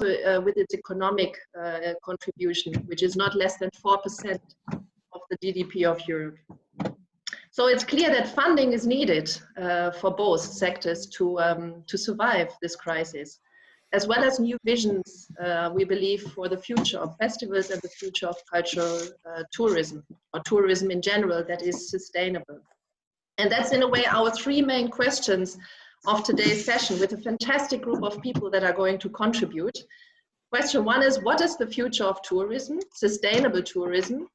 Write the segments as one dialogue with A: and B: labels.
A: also with its economic contribution, which is not less than 4% of the GDP of Europe. So it's clear that funding is needed for both sectors to survive this crisis, as well as new visions, we believe, for the future of festivals and the future of cultural tourism, or tourism in general, that is sustainable. And that's in a way our three main questions of today's session, with a fantastic group of people that are going to contribute. Question one is, what is the future of tourism, sustainable tourism?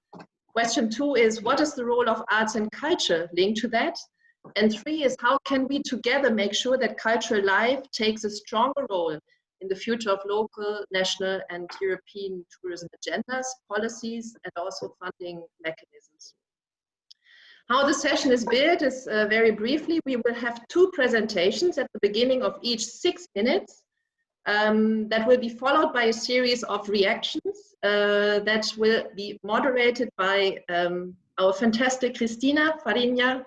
A: Question two is, what is the role of arts and culture linked to that? And three is, how can we together make sure that cultural life takes a stronger role in the future of local, national, and European tourism agendas, policies, and also funding mechanisms? How the session is built is very briefly, we will have two presentations at the beginning of each 6 minutes. That will be followed by a series of reactions that will be moderated by our fantastic Cristina Farinha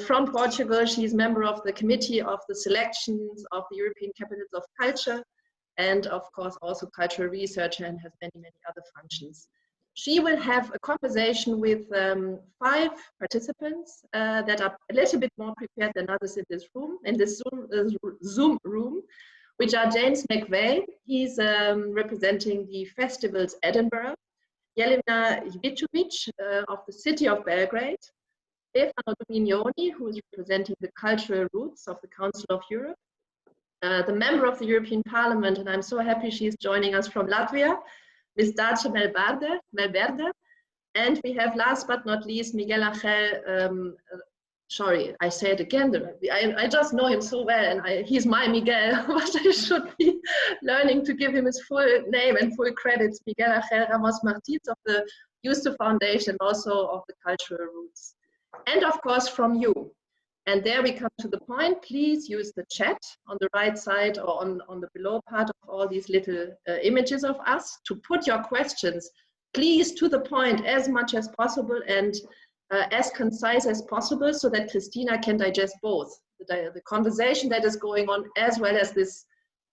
A: from Portugal. She's member of the committee of the selections of the European Capitals of Culture, and of course also cultural researcher, and has many, many other functions. She will have a conversation with 5 participants that are a little bit more prepared than others in this room, in this Zoom room, which are James McVeigh. He's representing the festivals Edinburgh, Jelena Cvijovic of the city of Belgrade, Stefano Dominioni, who is representing the cultural roots of the Council of Europe, the member of the European Parliament, and I'm so happy she's joining us from Latvia, Ms. Dace Melbārde, and we have, last but not least, Miguel Ángel. Sorry, I say it again. I just know him so well, and he's my Miguel, but I should be learning to give him his full name and full credits. Miguel Ángel Ramos Martín of the Yuste Foundation, also of the cultural roots. And of course from you. And there we come to the point. Please use the chat on the right side or on the below part of all these little images of us to put your questions, please, to the point as much as possible and as concise as possible, so that Cristina can digest both the conversation that is going on, as well as this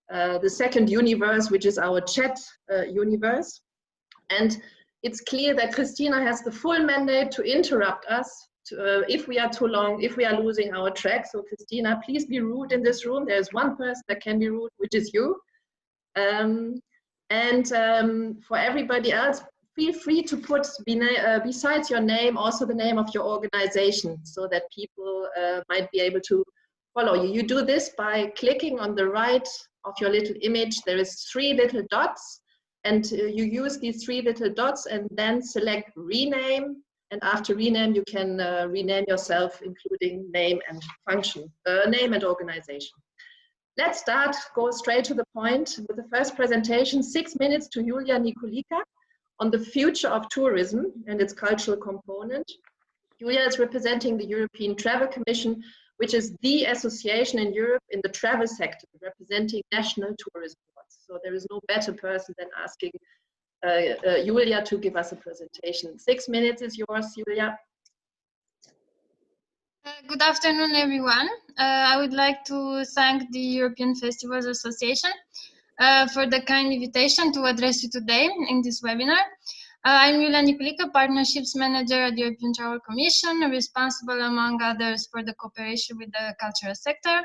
A: the second universe, which is our chat universe. And it's clear that Cristina has the full mandate to interrupt us if we are too long, if we are losing our track. So Cristina, please be rude in this room. There's one person that can be rude, which is you. For everybody else, feel free to put besides your name also the name of your organization, so that people might be able to follow you. You do this by clicking on the right of your little image. There is 3 little dots, and you use these 3 little dots and then select rename. And after rename, you can rename yourself, including name and function, name and organization. Let's start, go straight to the point with the first presentation, 6 minutes to Iulia Niculica on the future of tourism and its cultural component. Iulia is representing the European Travel Commission, which is the association in Europe in the travel sector, representing national tourism boards. So there is no better person than asking Iulia to give us a presentation. 6 minutes is yours, Iulia.
B: Good afternoon, everyone. I would like to thank the European Festivals Association for the kind invitation to address you today in this webinar. I'm Iulia Niculica, Partnerships Manager at the European Travel Commission, responsible among others for the cooperation with the cultural sector,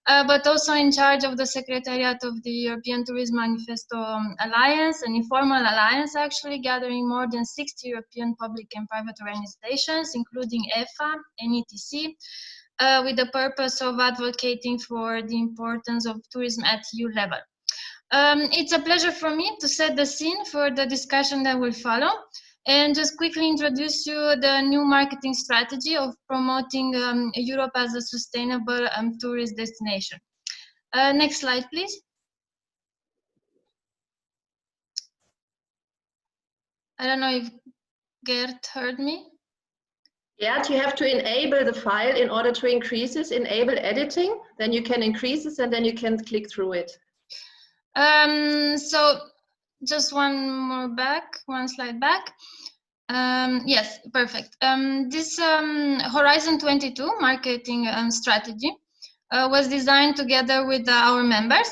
B: but also in charge of the Secretariat of the European Tourism Manifesto Alliance, an informal alliance actually, gathering more than 60 European public and private organizations, including EFA and ETC, with the purpose of advocating for the importance of tourism at EU level. It's a pleasure for me to set the scene for the discussion that will follow, and just quickly introduce you the new marketing strategy of promoting Europe as a sustainable tourist destination. Next slide, please. I don't know if Gert heard me.
A: Yeah, you have to enable the file in order to increase this, enable editing, then you can increase this, and then you can click through it.
B: So just one slide back. Yes, perfect. This Horizon 22 marketing strategy was designed together with our members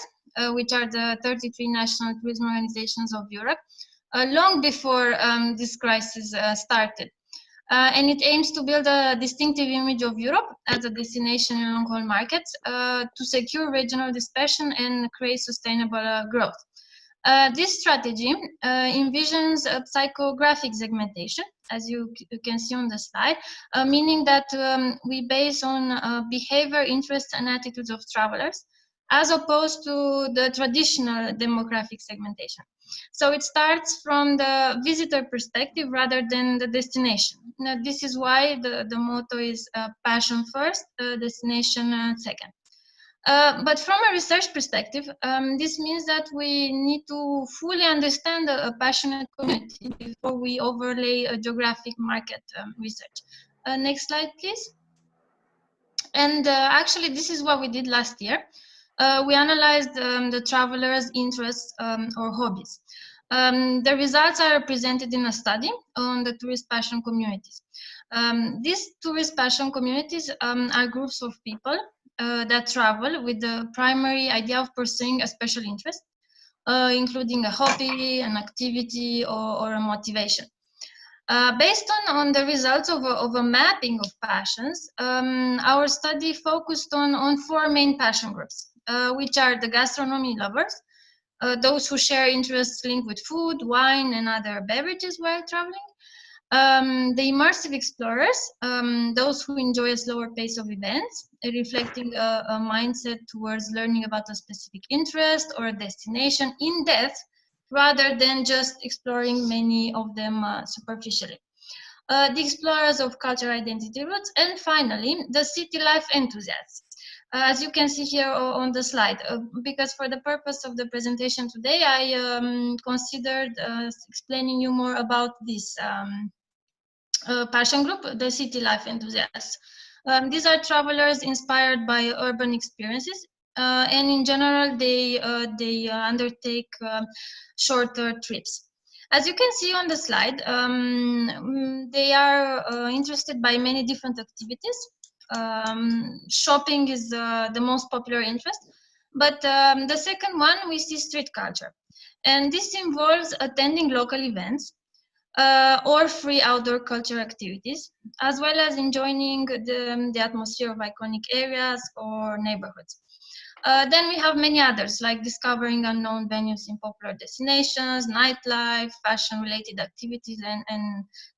B: which are the 33 national tourism organizations of Europe, long before this crisis started. And it aims to build a distinctive image of Europe as a destination in long-haul markets to secure regional dispersion and create sustainable growth. This strategy envisions a psychographic segmentation, as you can see on the slide, meaning that we base on behavior, interests, and attitudes of travelers, as opposed to the traditional demographic segmentation. So it starts from the visitor perspective rather than the destination. Now, this is why the motto is passion first, destination second. But from a research perspective, this means that we need to fully understand a passionate community before we overlay a geographic market research. Next slide, please. And actually, this is what we did last year. We analyzed the travelers' interests or hobbies. The results are presented in a study on the tourist passion communities. These tourist passion communities are groups of people that travel with the primary idea of pursuing a special interest, including a hobby, an activity, or a motivation. Based on the results of a mapping of passions, our study focused on four main passion groups, which are the gastronomy lovers, those who share interests linked with food, wine, and other beverages while traveling, the immersive explorers, those who enjoy a slower pace of events, reflecting a mindset towards learning about a specific interest or a destination in depth, rather than just exploring many of them superficially. The explorers of cultural identity roots, and finally, the city life enthusiasts. As you can see here on the slide, because for the purpose of the presentation today, I considered explaining you more about this passion group, the city life enthusiasts. These are travelers inspired by urban experiences, and in general, they undertake shorter trips. As you can see on the slide, they are interested by many different activities. Shopping is the most popular interest, but the second one, we see street culture. And this involves attending local events or free outdoor cultural activities, as well as enjoying the atmosphere of iconic areas or neighborhoods. Then we have many others, like discovering unknown venues in popular destinations, nightlife, fashion-related activities,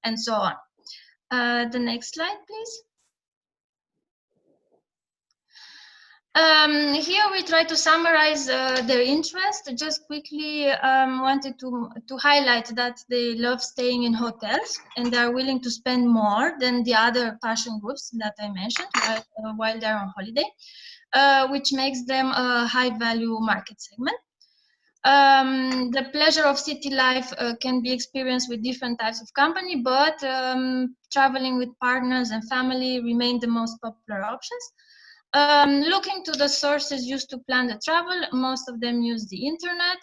B: and so on. The next slide, please. Here we try to summarize their interest. Just quickly wanted to highlight that they love staying in hotels and they are willing to spend more than the other passion groups that I mentioned while they're on holiday, which makes them a high-value market segment. The pleasure of city life can be experienced with different types of company, but traveling with partners and family remain the most popular options. Looking to the sources used to plan the travel, most of them use the internet,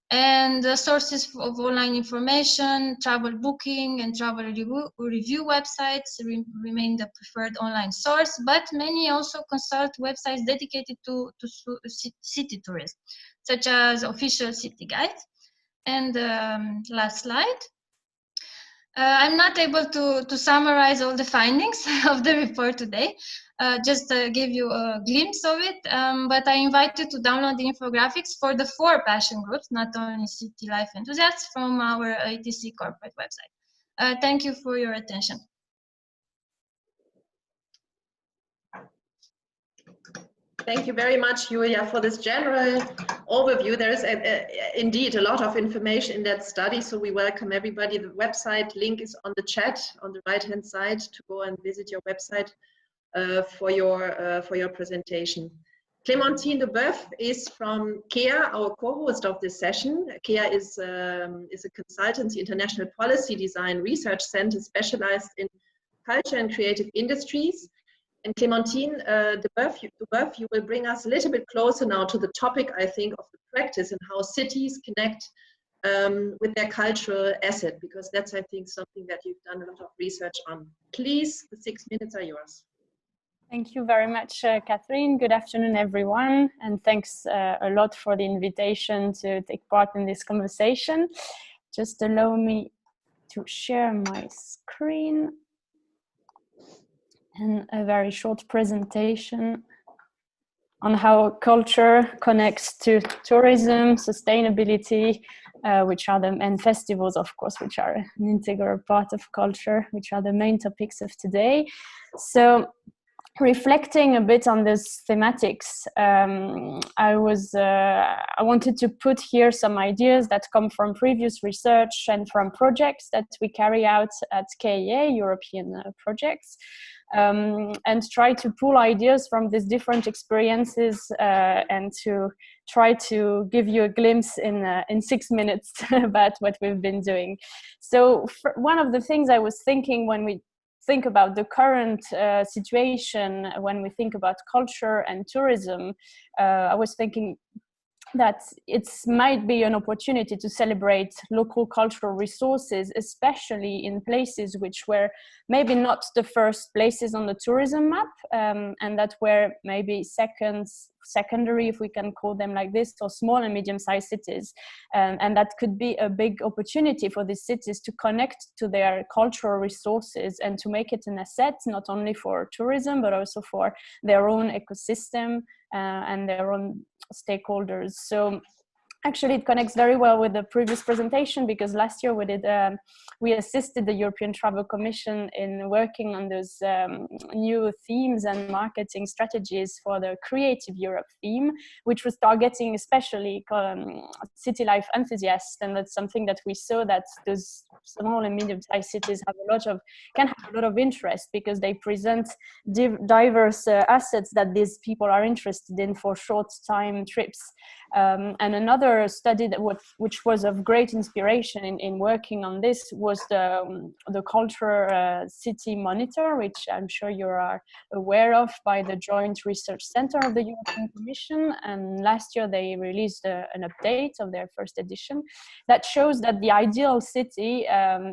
B: and the sources of online information, travel booking, and travel review websites remain the preferred online source, but many also consult websites dedicated to city tourism, such as official city guides. And last slide. I'm not able to summarize all the findings of the report today, just give you a glimpse of it, but I invite you to download the infographics for the four passion groups, not only city life enthusiasts, from our ETC corporate website. Thank you for your attention.
A: Thank you very much, Iulia, for this general overview. There is indeed a lot of information in that study, so we welcome everybody. The website link is on the chat on the right-hand side to go and visit your website for your presentation. Clémentine Daubeuf is from KEA, our co-host of this session. KEA is a consultancy international policy design research center specialized in culture and creative industries. And Clémentine Daubeuf, you will bring us a little bit closer now to the topic, I think, of the practice and how cities connect with their cultural asset, because that's, I think, something that you've done a lot of research on. Please, the 6 minutes are yours.
C: Thank you very much, Kathrin. Good afternoon, everyone. And thanks a lot for the invitation to take part in this conversation. Just allow me to share my screen and a very short presentation on how culture connects to tourism, sustainability, which are and festivals, of course, which are an integral part of culture, which are the main topics of today. So, reflecting a bit on this thematics, I wanted to put here some ideas that come from previous research and from projects that we carry out at KEA European projects, and try to pull ideas from these different experiences and to try to give you a glimpse in 6 minutes about what we've been doing. So one of the things I was thinking when we think about the current situation, when we think about culture and tourism, I was thinking that it might be an opportunity to celebrate local cultural resources, especially in places which were maybe not the first places on the tourism map, and that were maybe secondary, if we can call them like this, or small and medium-sized cities. And that could be a big opportunity for these cities to connect to their cultural resources and to make it an asset, not only for tourism, but also for their own ecosystem and their own stakeholders. So actually it connects very well with the previous presentation, because last year we assisted the European Travel Commission in working on those new themes and marketing strategies for the Creative Europe theme, which was targeting especially city life enthusiasts. And that's something that we saw, that those small and medium-sized cities can have a lot of interest, because they present diverse assets that these people are interested in for short time trips. And another study which was of great inspiration in working on this was the Culture City Monitor, which I'm sure you are aware of, by the Joint Research Center of the European Commission. And last year they released an update of their first edition that shows that the ideal city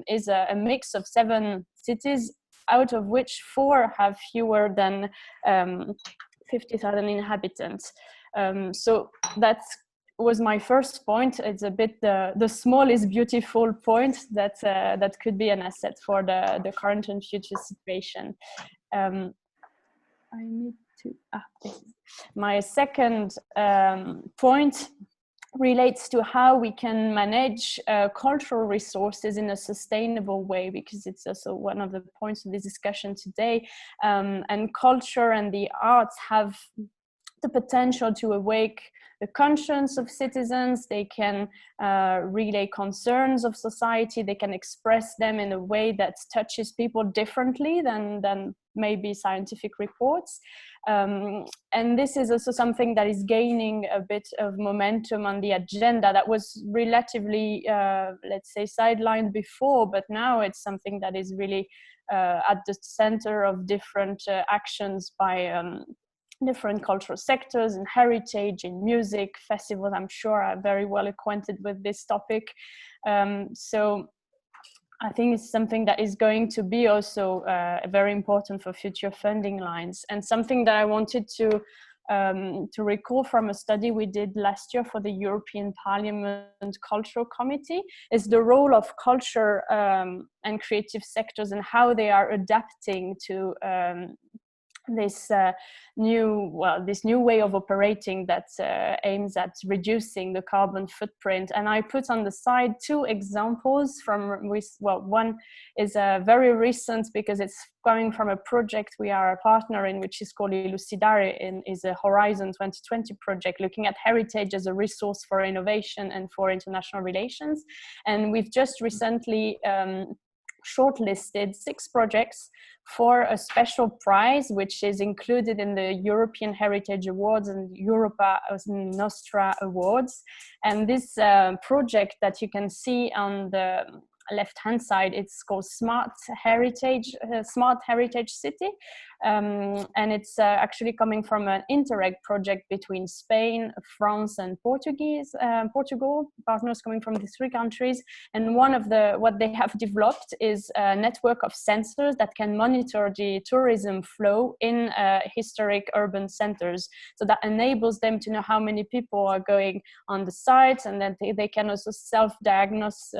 C: is a mix of 7 cities, out of which 4 have fewer than 50,000 inhabitants. So that's was my first point. It's a bit the small is beautiful point that could be an asset for the current and future situation. I need to, my second point relates to how we can manage cultural resources in a sustainable way, because it's also one of the points of this discussion today. And culture and the arts have the potential to awake the conscience of citizens. They can relay concerns of society. They can express them in a way that touches people differently than maybe scientific reports. And this is also something that is gaining a bit of momentum on the agenda that was relatively, let's say, sidelined before, but now it's something that is really at the center of different actions by different cultural sectors, in heritage, in music, festivals. I'm sure are very well acquainted with this topic. So I think it's something that is going to be also very important for future funding lines. And something that I wanted to recall from a study we did last year for the European Parliament Cultural Committee is the role of culture and creative sectors and how they are adapting to this new way of operating that aims at reducing the carbon footprint. And I put on the side 2 examples from, one is very recent because it's coming from a project we are a partner in, which is called Elucidare, and is a Horizon 2020 project looking at heritage as a resource for innovation and for international relations. And we've just recently shortlisted 6 projects for a special prize, which is included in the European Heritage Awards and Europa Nostra Awards. And this project that you can see on the left-hand side, it's called Smart Heritage City. And it's actually coming from an Interreg project between Spain, France, and Portugal, partners coming from the three countries. And one of what they have developed is a network of sensors that can monitor the tourism flow in historic urban centers. So that enables them to know how many people are going on the sites, and then they can also self-diagnose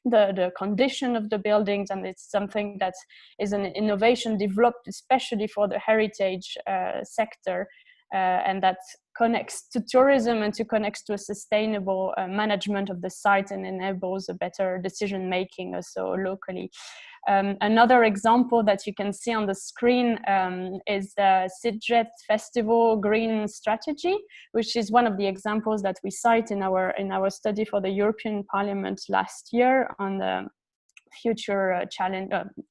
C: the condition of the buildings. And it's something that is an innovation developed especially for the heritage sector, and that connects to tourism and connects to a sustainable management of the site and enables a better decision making also locally. Another example that you can see on the screen is the CEST Festival Green Strategy, which is one of the examples that we cite in our study for the European Parliament last year on the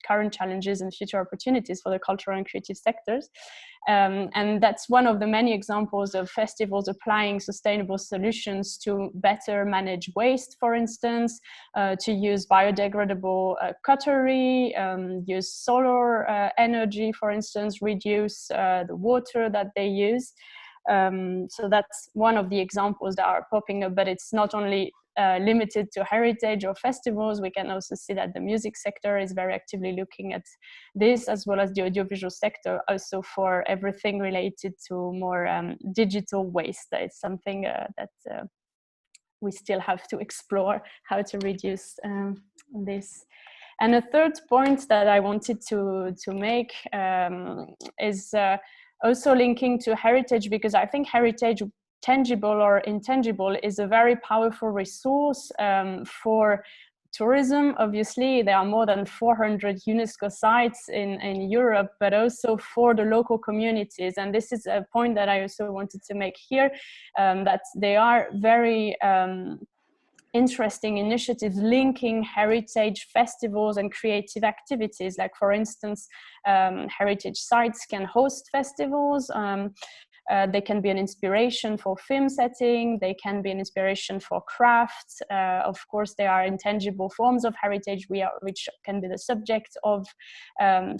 C: current challenges and future opportunities for the cultural and creative sectors. And that's one of the many examples of festivals applying sustainable solutions to better manage waste, for instance, to use biodegradable cutlery, use solar energy, for instance, reduce the water that they use. So that's one of the examples that are popping up, but it's not only limited to heritage or festivals. We can also see that the music sector is very actively looking at this, as well as the audiovisual sector, also for everything related to more digital waste. It's something that we still have to explore how to reduce this. And a third point that I wanted to make is also linking to heritage, because I think heritage, tangible or intangible, is a very powerful resource for tourism. Obviously, there are more than 400 UNESCO sites in Europe, but also for the local communities. And this is a point that I also wanted to make here, that they are very interesting initiatives linking heritage festivals and creative activities. Like, for instance, heritage sites can host festivals. They can be an inspiration for film setting. They can be an inspiration for crafts. Of course, there are intangible forms of heritage which can be the subject of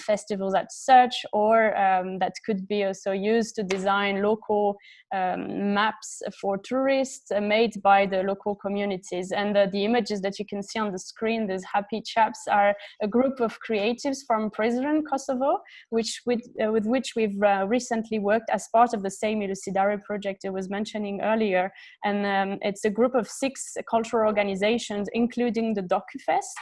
C: festivals as such, or that could be also used to design local maps for tourists made by the local communities. And the images that you can see on the screen, these happy chaps, are a group of creatives from Prizren, Kosovo, with which we've recently worked as part of the same Elucidare project I was mentioning earlier. And it's a group of 6 cultural organizations, including the DocuFest,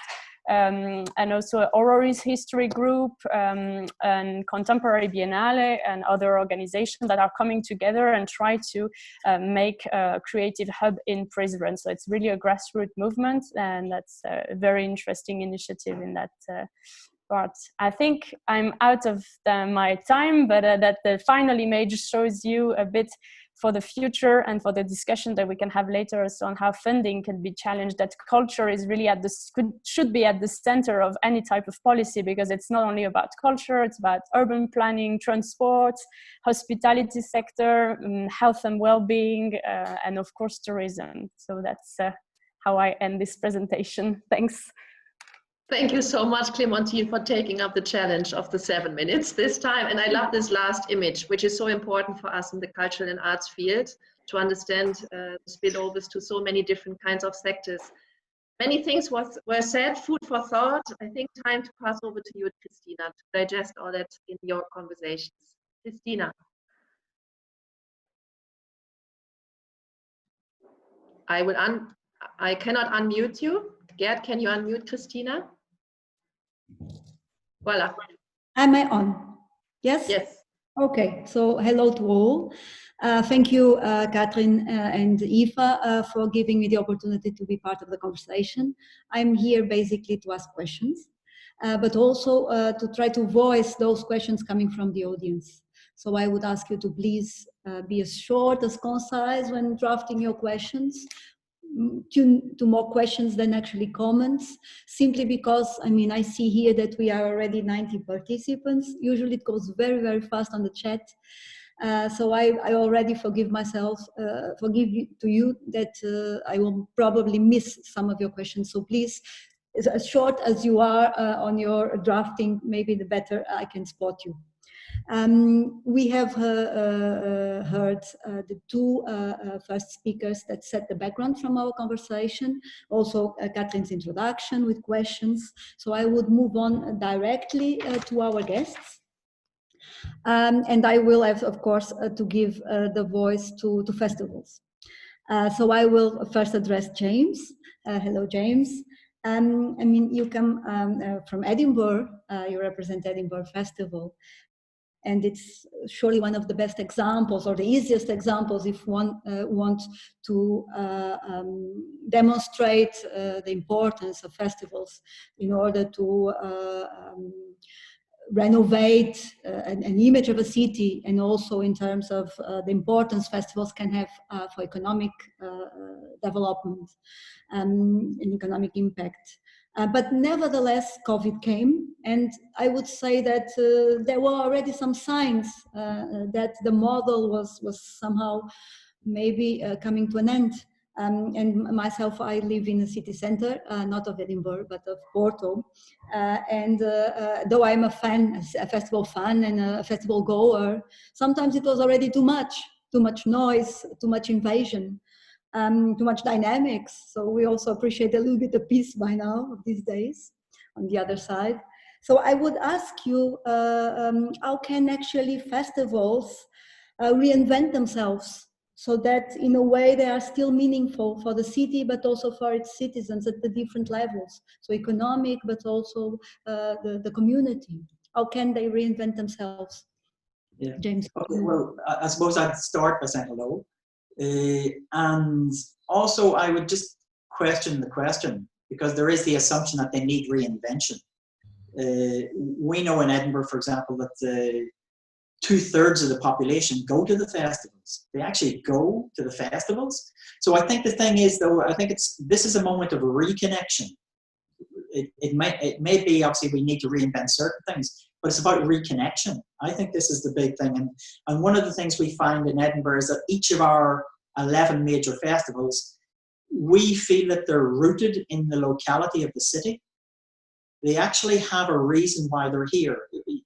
C: and also Auroris History Group, and Contemporary Biennale, and other organizations that are coming together and try to make a creative hub in Prizren. So it's really a grassroots movement, and that's a very interesting initiative in that part. I think I'm out of my time, but that the final image shows you a bit for the future and for the discussion that we can have later also on how funding can be challenged, that culture is really should be at the center of any type of policy, because it's not only about culture, it's about urban planning, transport, hospitality sector, health and well-being, and of course tourism. So that's how I end this presentation. Thanks.
A: Thank you so much, Clémentine, for taking up the challenge of the 7 minutes this time. And I love this last image, which is so important for us in the cultural and arts field to understand the spillovers to so many different kinds of sectors. Many things were said, food for thought. I think time to pass over to you, Cristina, to digest all that in your conversations. Cristina. I cannot unmute you. Gerd, can you unmute Cristina? Voila.
D: Am I on? Yes?
A: Yes.
D: Okay, so hello to all. Thank you, Kathrin and EFA, for giving me the opportunity to be part of the conversation. I'm here basically to ask questions, but also to try to voice those questions coming from the audience. So I would ask you to please be as short, as concise when drafting your questions, to more questions than actually comments, simply because, I mean, I see here that we are already 90 participants. Usually it goes very, very fast on the chat. So I already forgive myself, forgive you that I will probably miss some of your questions. So please, as short as you are on your drafting, maybe the better I can spot you. We have heard the two first speakers that set the background from our conversation, also Kathrin's introduction with questions. So I would move on directly to our guests. And I will have, of course, to give the voice to festivals. So I will first address James. Hello, James. I mean, you come from Edinburgh, you represent Edinburgh Festival. And it's surely one of the best examples, or the easiest examples, if one wants to demonstrate the importance of festivals in order to renovate an image of a city, and also in terms of the importance festivals can have for economic development and economic impact. But nevertheless, COVID came, and I would say that there were already some signs that the model was somehow maybe coming to an end. And myself, I live in the city centre, not of Edinburgh, but of Porto. And though I'm a fan, a festival fan and a festival goer, sometimes it was already too much noise, too much invasion. Too much dynamics. So we also appreciate a little bit of peace by now these days on the other side. So I would ask you, how can actually festivals reinvent themselves so that in a way they are still meaningful for the city, but also for its citizens at the different levels. So economic, but also the community. How can they reinvent themselves?
E: Yeah.
D: James.
E: Okay, well, I suppose I'd start by saying hello. And also I would just question the question, because there is the assumption that they need reinvention. We know in Edinburgh, for example, that 2/3 of the population go to the festivals. They actually go to the festivals. So I think the thing is, though, I think this is a moment of reconnection. It may be, obviously, we need to reinvent certain things, but it's about reconnection. I think this is the big thing. And one of the things we find in Edinburgh is that each of our 11 major festivals, we feel that they're rooted in the locality of the city. They actually have a reason why they're here.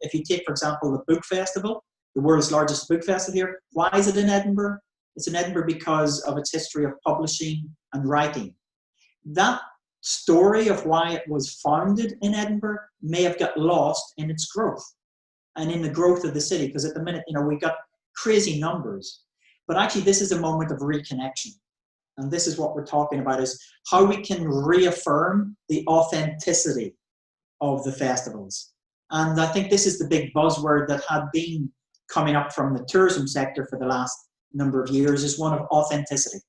E: If you take, for example, the Book Festival, the world's largest book festival here, why is it in Edinburgh? It's in Edinburgh because of its history of publishing and writing. That story of why it was founded in Edinburgh may have got lost in its growth and in the growth of the city, because at the minute, we've got crazy numbers. But actually, this is a moment of reconnection. And this is what we're talking about, is how we can reaffirm the authenticity of the festivals. And I think this is the big buzzword that had been coming up from the tourism sector for the last number of years, is one of authenticity.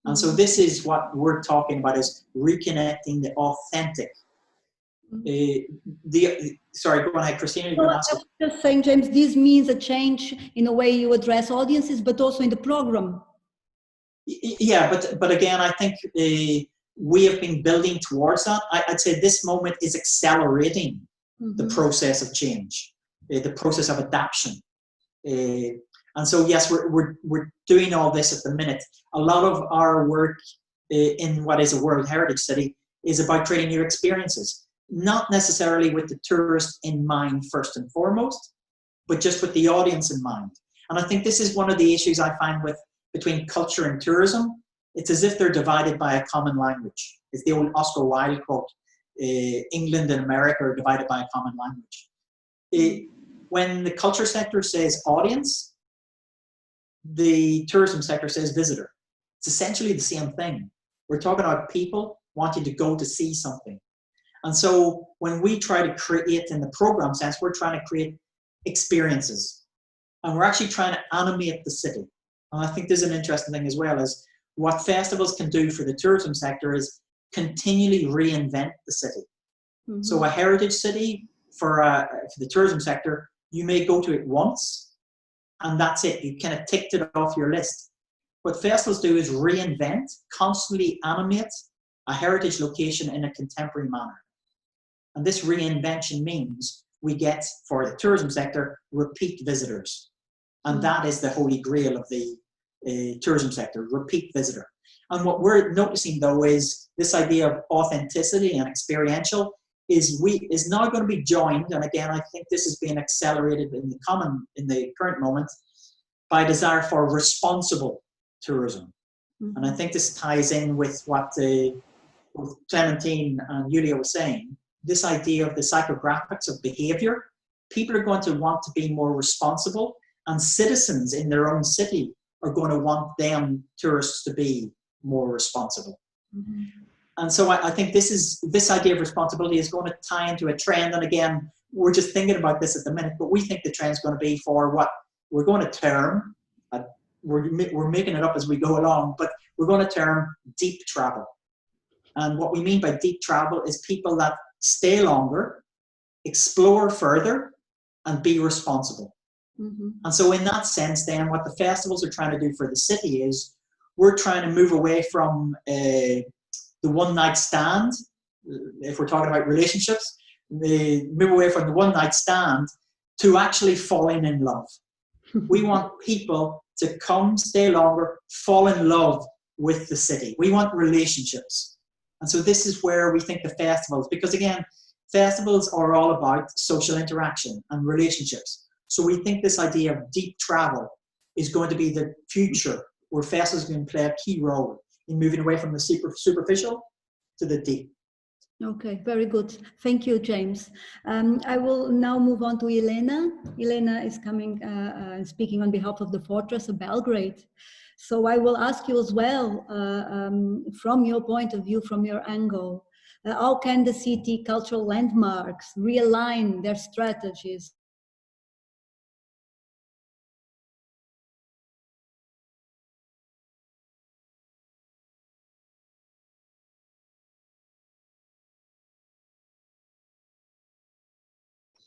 E: And so this is what we're talking about, is reconnecting the authentic. Sorry, go ahead, Cristina.
D: Well, I was just saying, James, this means a change in the way you address audiences, but also in the program.
E: Yeah, but again, I think we have been building towards that. I'd say this moment is accelerating the process of change, the process of adaptation. And so, yes, we're doing all this at the minute. A lot of our work in what is a World Heritage City is about creating new experiences, not necessarily with the tourist in mind first and foremost, but just with the audience in mind. And I think this is one of the issues I find between culture and tourism. It's as if they're divided by a common language. It's the old Oscar Wilde quote, England and America are divided by a common language. When the culture sector says audience, the tourism sector says visitor. It's essentially the same thing. We're talking about people wanting to go to see something. And so when we try to create, in the program sense, we're trying to create experiences. And we're actually trying to animate the city. And I think there's an interesting thing as well, is what festivals can do for the tourism sector is continually reinvent the city. So a heritage city for the tourism sector, you may go to it once, and that's it. You kind of ticked it off your list. What festivals do is reinvent, constantly animate a heritage location in a contemporary manner. And this reinvention means we get, for the tourism sector, repeat visitors. And that is the holy grail of the tourism sector, repeat visitor. And what we're noticing though is this idea of authenticity and experiential is now going to be joined, and again I think this is being accelerated in the current moment, by desire for responsible tourism. And I think this ties in with what both Clémentine and Iulia were saying, this idea of the psychographics of behavior. People are going to want to be more responsible, and citizens in their own city are going to want tourists to be more responsible. And so I think this idea of responsibility is going to tie into a trend. And again, we're just thinking about this at the minute, but we think the trend is going to be for what we're going to term, we're making it up as we go along, but we're going to term deep travel. And what we mean by deep travel is people that stay longer, explore further, and be responsible. And so in that sense, then, what the festivals are trying to do for the city is we're trying to move away from the one-night stand, if we're talking about relationships, move away from the one-night stand to actually falling in love. We want people to come, stay longer, fall in love with the city. We want relationships. And so this is where we think the festivals, because again, festivals are all about social interaction and relationships. So we think this idea of deep travel is going to be the future, where festivals are going to play a key role in moving away from the superficial to the deep.
D: Okay, very good. Thank you, James. I will now move on to Jelena. Jelena is coming speaking on behalf of the Fortress of Belgrade. So I will ask you as well, from your point of view, from your angle, how can the city cultural landmarks realign their strategies?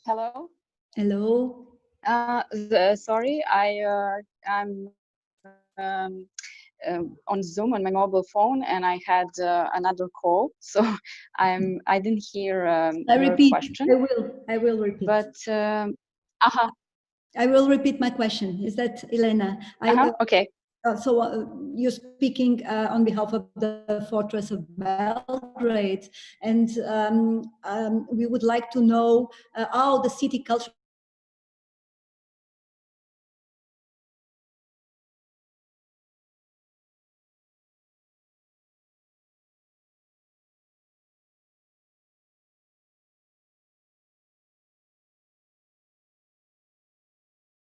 F: Hello.
D: Hello.
F: Sorry, I'm on Zoom on my mobile phone, and I had another call, so I didn't hear your question.
D: I will repeat.
F: But
D: I will repeat my question. Is that Jelena?
F: Okay.
D: So you're speaking on behalf of the Fortress of Belgrade, and we would like to know how the city culture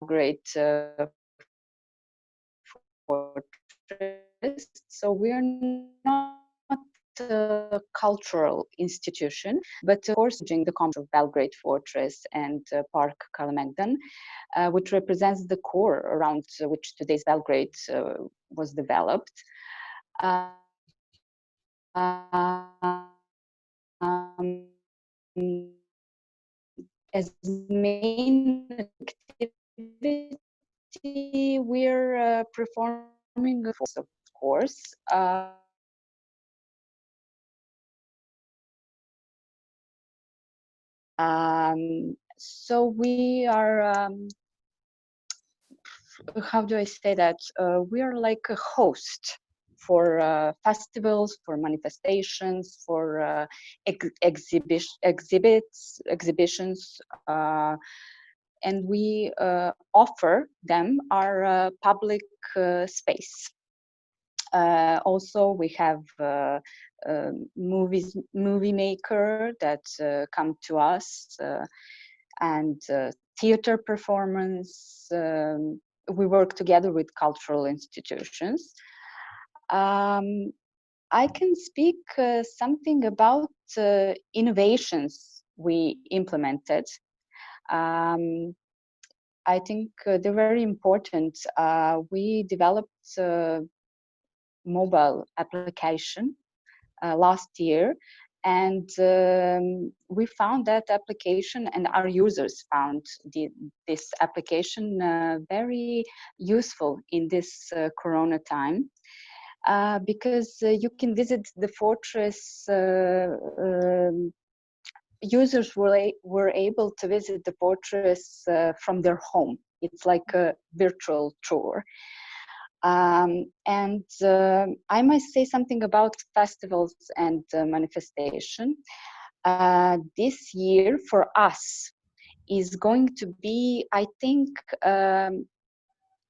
F: great fortress. So we're not a cultural institution, but of course, the concept of Belgrade Fortress and Park Kalemegdan, which represents the core around which today's Belgrade was developed. As main activity, we're performing, of course. So we are, how do I say that? We are like a host for festivals, for manifestations, for exhibitions, and we offer them our public space. Also, we have movie maker that come to us, and theater performance. We work together with cultural institutions. I can speak something about innovations we implemented. I think they're very important. We developed a mobile application last year, and we found that application, and our users found this application very useful in this Corona time, because you can visit the fortress. Users were able to visit the fortress from their home It's like a virtual tour. And I must say something about festivals and manifestation. This year for us is going to be, I think,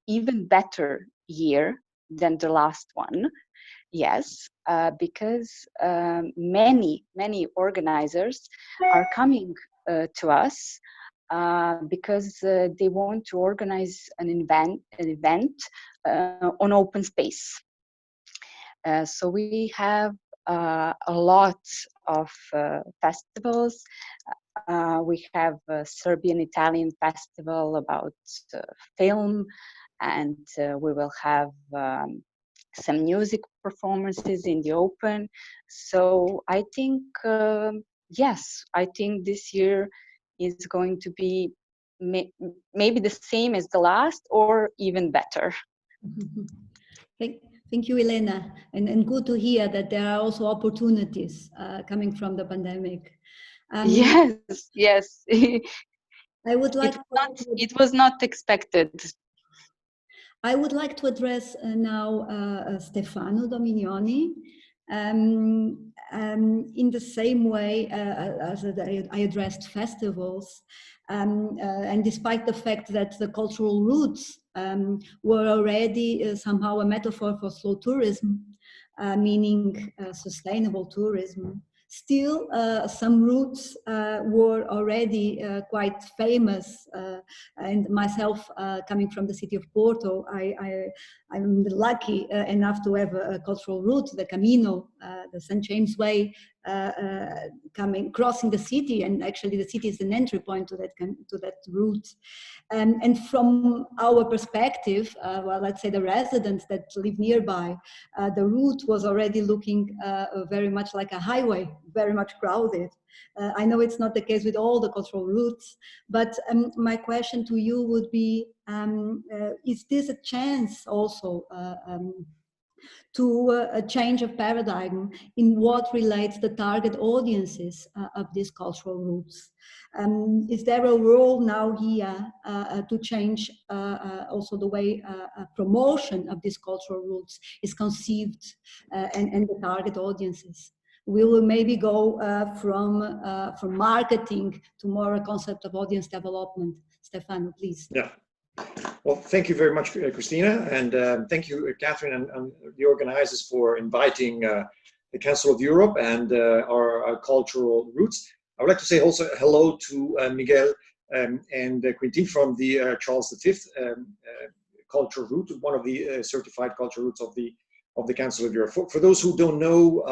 F: even better year than the last one. Yes, because many organizers are coming to us because they want to organize an event on open space. So we have a lot of festivals. We have a Serbian-Italian festival about film, and we will have some music performances in the open. So I think, yes, I think this year is going to be maybe the same as the last or even better.
D: Thank you, Jelena. And good to hear that there are also opportunities
F: coming from the
D: pandemic.
F: Yes.
D: I would like
F: it was not expected.
D: I would like to address now Stefano Dominioni. In the same way as I addressed festivals, and despite the fact that the cultural roots were already somehow a metaphor for slow tourism, meaning sustainable tourism, still some routes were already quite famous, and myself coming from the city of Porto, I'm lucky enough to have a cultural route, the Camino, the St. James Way, crossing the city, and actually the city is an entry point to that route. And from our perspective, well, let's say the residents that live nearby, the route was already looking very much like a highway, very much crowded. I know it's not the case with all the cultural routes, but my question to you would be, is this a chance also to a change of paradigm in what relates the target audiences of these cultural routes? Is there a role now here to change also the way promotion of these cultural routes is conceived and the target audiences? We will maybe go from marketing to more a concept of audience development. Stefano, please.
G: Yeah. Well, thank you very much, Cristina, and thank you, Kathrin, and the organizers for inviting the Council of Europe and our cultural roots. I would like to say also hello to Miguel and Clémentine from the Charles V cultural route, one of the certified cultural routes of the Council of Europe. For those who don't know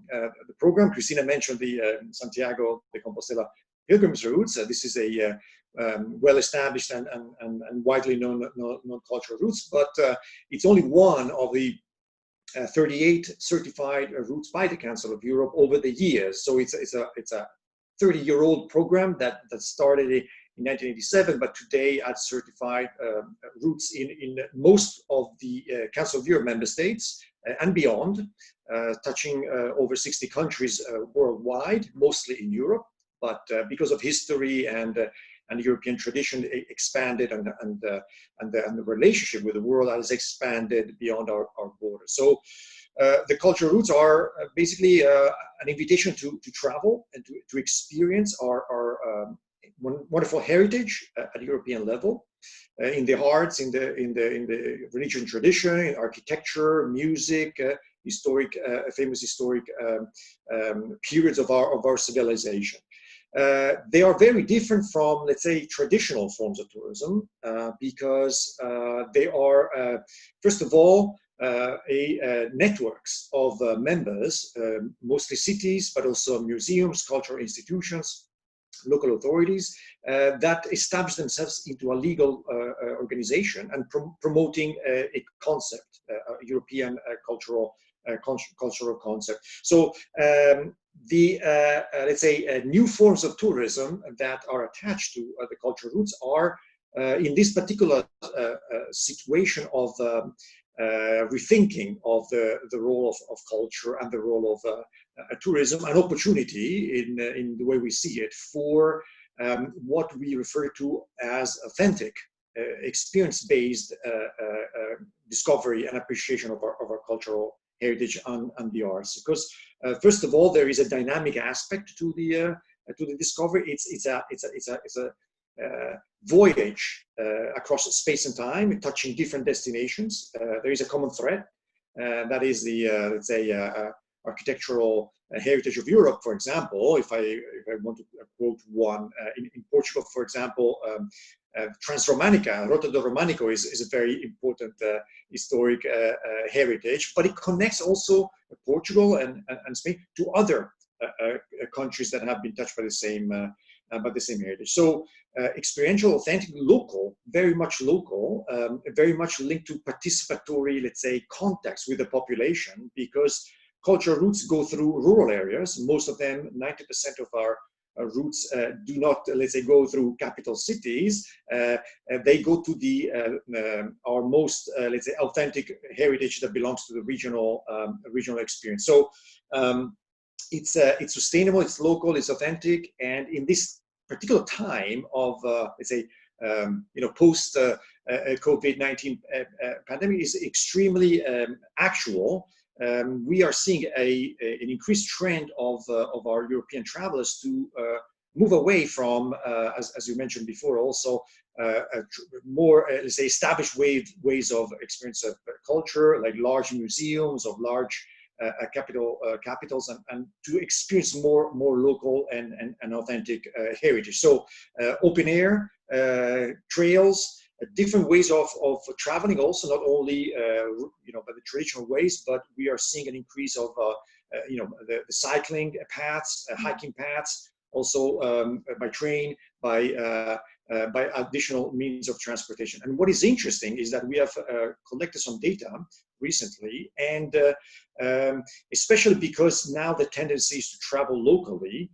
G: the program, Cristina mentioned the Santiago de Compostela pilgrimage routes. This is a well-established and widely known cultural routes, but it's only one of the 38 certified routes by the Council of Europe over the years. So it's a 30-year-old program that started in 1987, but today has certified routes in most of the Council of Europe member states and beyond, touching over 60 countries worldwide, mostly in Europe. But because of history and European tradition, expanded, and the relationship with the world has expanded beyond our borders. So the cultural routes are basically an invitation to travel and to experience our wonderful heritage at European level, in the arts, in the religion tradition, in architecture, music, famous historic periods of our civilization. They are very different from, let's say, traditional forms of tourism because they are, first of all, networks of members, mostly cities, but also museums, cultural institutions, local authorities that establish themselves into a legal organization and promoting a concept, a European cultural concept. So let's say new forms of tourism that are attached to the cultural routes are in this particular situation of rethinking of the role of culture and the role of tourism, an opportunity in the way we see it for what we refer to as authentic experience-based discovery and appreciation of our cultural heritage and the arts. Because first of all, there is a dynamic aspect to the discovery. It's a voyage across space and time, touching different destinations. There is a common thread, that is the let's say architectural heritage of Europe, for example. If I want to quote one, in Portugal, for example, Transromanica, Rota do Romanico is a very important historic heritage, but it connects also Portugal and Spain to other countries that have been touched by the same heritage. So experiential, authentic, local, very much local, very much linked to participatory, let's say, contacts with the population, because cultural routes go through rural areas. Most of them, 90% of our routes do not, let's say, go through capital cities. They go to the our most, let's say, authentic heritage that belongs to the regional experience. So it's sustainable, it's local, it's authentic, and in this particular time of let's say post COVID-19 pandemic is extremely actual. We are seeing an increased trend of our European travelers to move away from, as you mentioned before, also more, let's say, established ways of experience of culture, like large museums of large capitals, and to experience more local and authentic heritage. So open air, trails, different ways of traveling, also not only by the traditional ways, but we are seeing an increase of the cycling paths, hiking paths, also by train, by additional means of transportation. And what is interesting is that we have collected some data recently, and especially because now the tendency is to travel locally,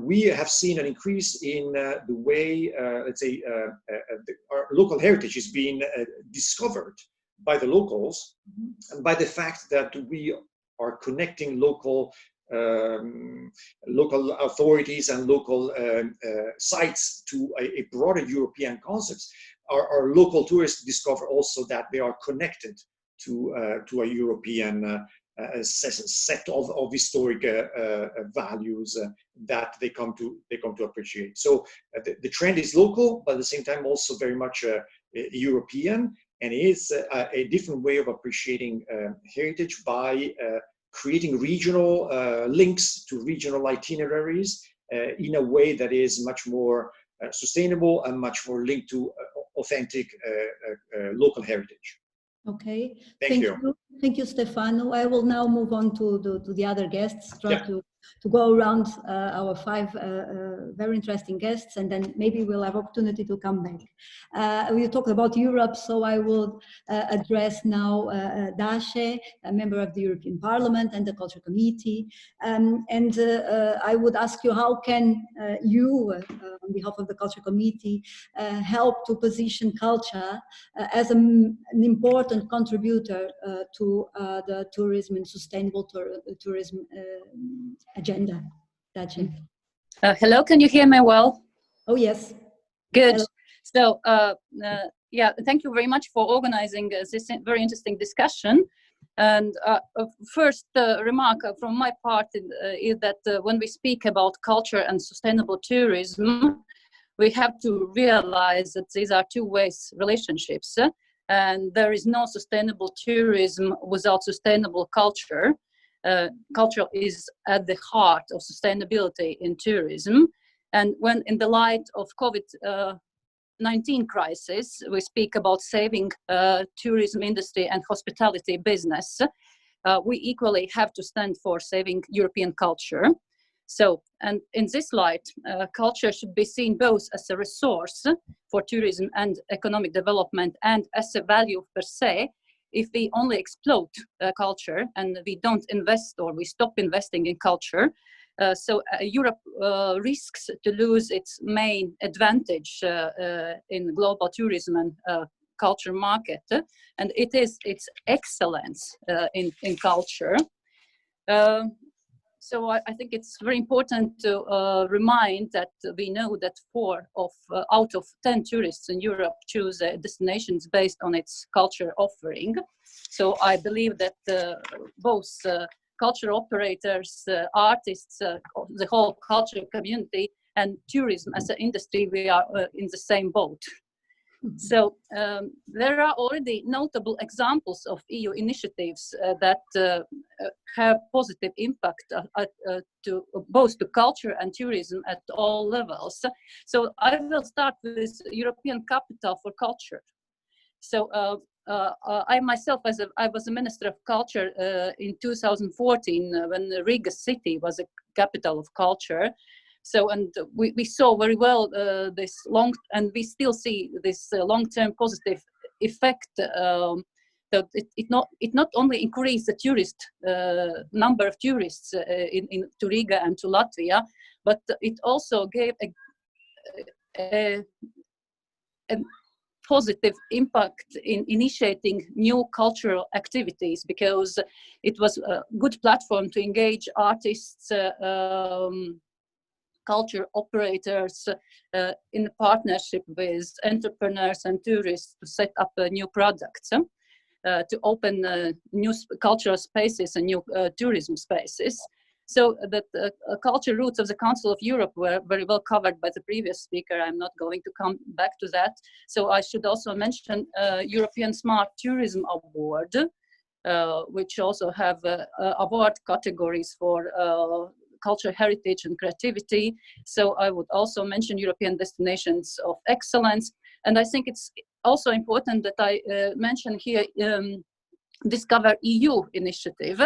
G: we have seen an increase in the way, let's say, our local heritage is being discovered by the locals, and by the fact that we are connecting local authorities and local sites to a broader European concepts. Our local tourists discover also that they are connected to a European set of historic values that they come to appreciate. So the trend is local, but at the same time also very much European, and it's a different way of appreciating heritage by creating regional links to regional itineraries in a way that is much more sustainable and much more linked to authentic local heritage.
D: Okay,
G: thank you.
D: Thank you, Stefano. I will now move on to the other guests, to go around our 5 very interesting guests, and then maybe we'll have opportunity to come back. We talked about Europe, so I will address now Dace, a member of the European Parliament and the Culture Committee. I would ask you, how can you, on behalf of the Culture Committee, help to position culture as an important contributor to the tourism and sustainable tourism agenda? Dace.
H: Hello, can you hear me well?
D: Oh, yes.
H: Good.
D: Hello.
H: So, yeah, thank you very much for organizing this very interesting discussion. And first remark from my part is that when we speak about culture and sustainable tourism, we have to realize that these are two-way relationships. And there is no sustainable tourism without sustainable culture. Culture is at the heart of sustainability in tourism. And when in the light of COVID-19 crisis, we speak about saving tourism industry and hospitality business, we equally have to stand for saving European culture. So, and in this light, culture should be seen both as a resource for tourism and economic development and as a value per se. If we only exploit culture and we don't invest, or we stop investing in culture, so Europe risks to lose its main advantage in global tourism and culture market, and it is its excellence in culture. So I think it's very important to remind that we know that 4 out of 10 tourists in Europe choose destinations based on its culture offering. So I believe that both culture operators, artists, the whole culture community, and tourism as an industry, we are in the same boat. So there are already notable examples of EU initiatives that have positive impact to both to culture and tourism at all levels. So I will start with European Capital for Culture. So I myself, I was a Minister of Culture in 2014 when Riga city was a capital of culture. So, and we saw very well this and we still see this long-term positive effect. That it not only increased the tourist number of tourists to Riga and to Latvia, but it also gave a positive impact in initiating new cultural activities, because it was a good platform to engage artists, culture operators in partnership with entrepreneurs and tourists to set up new products, to open new cultural spaces and new tourism spaces. So that culture roots of the Council of Europe were very well covered by the previous speaker. I'm not going to come back to that. So I should also mention European Smart Tourism Award, which also have award categories for culture, heritage, and creativity. So I would also mention European Destinations of Excellence. And I think it's also important that I mention here Discover EU initiative.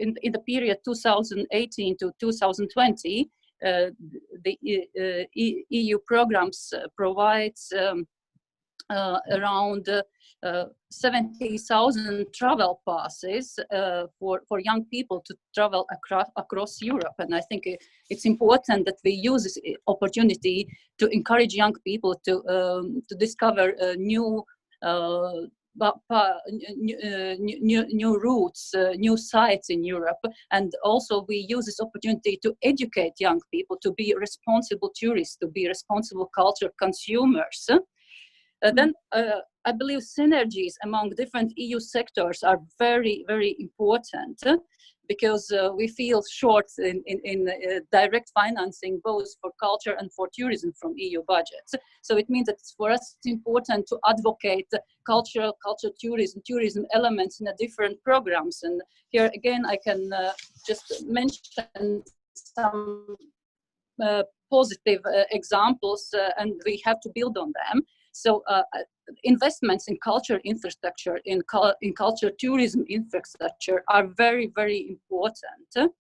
H: In the period 2018 to 2020, the EU programs provides around 70,000 travel passes for young people to travel across Europe. And I think it's important that we use this opportunity to encourage young people to discover new routes, new sites in Europe. And also we use this opportunity to educate young people to be responsible tourists, to be responsible culture consumers. Then I believe synergies among different EU sectors are very, very important, because we feel short in direct financing, both for culture and for tourism from EU budgets. So it means that for us it's important to advocate culture, tourism elements in the different programs. And here again I can just mention some positive examples, and we have to build on them. So investments in culture infrastructure, in culture tourism infrastructure are very, very important.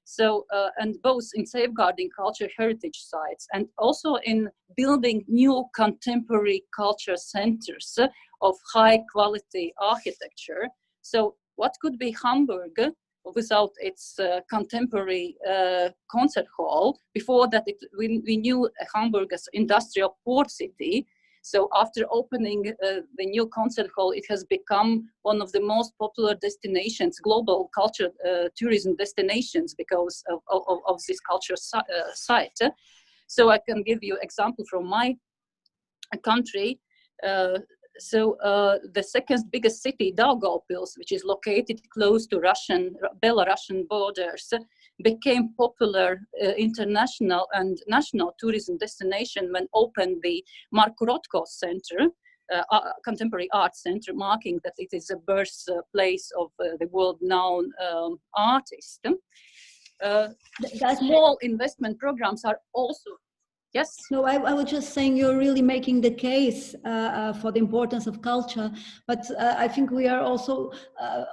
H: So, and both in safeguarding culture heritage sites and also in building new contemporary culture centers of high quality architecture. So what could be Hamburg without its contemporary concert hall? Before that, we knew Hamburg as industrial port city. So after opening the new concert hall, it has become one of the most popular destinations, global culture tourism destinations, because of this culture site. So I can give you an example from my country. The second biggest city, Daubeuf, which is located close to Belarusian borders, became popular international and national tourism destination when opened the Mark Rothko Center, Contemporary Art Center, marking that it is a birthplace of the world-known artist. Small investment programs are also. Yes.
D: No, I was just saying you're really making the case for the importance of culture, but I think we are also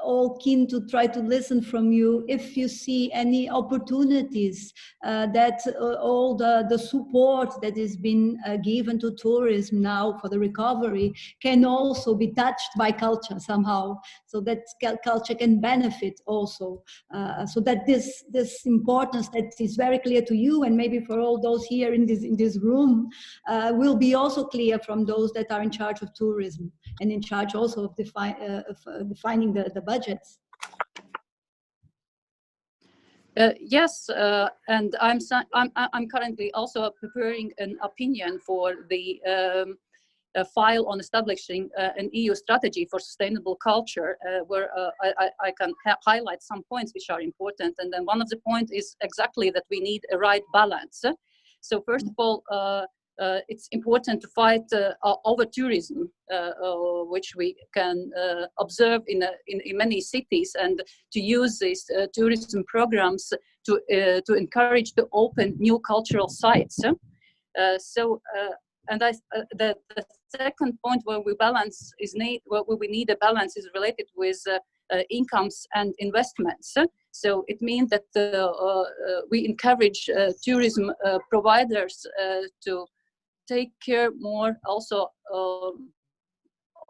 D: all keen to try to listen from you if you see any opportunities that all the support that has been given to tourism now for the recovery can also be touched by culture somehow, so that culture can benefit also, so that this importance that is very clear to you and maybe for all those here in this room will be also clear from those that are in charge of tourism and in charge also of defining the budgets.
H: Yes, and I'm currently also preparing an opinion for the file on establishing an EU strategy for sustainable culture, where I can highlight some points which are important. And then one of the points is exactly that we need a right balance. So first of all, it's important to fight over tourism, which we can observe in many cities, and to use these tourism programs to encourage to open new cultural sites. And the second point where we need a balance is related with incomes and investments. So it means that we encourage tourism providers to take care more also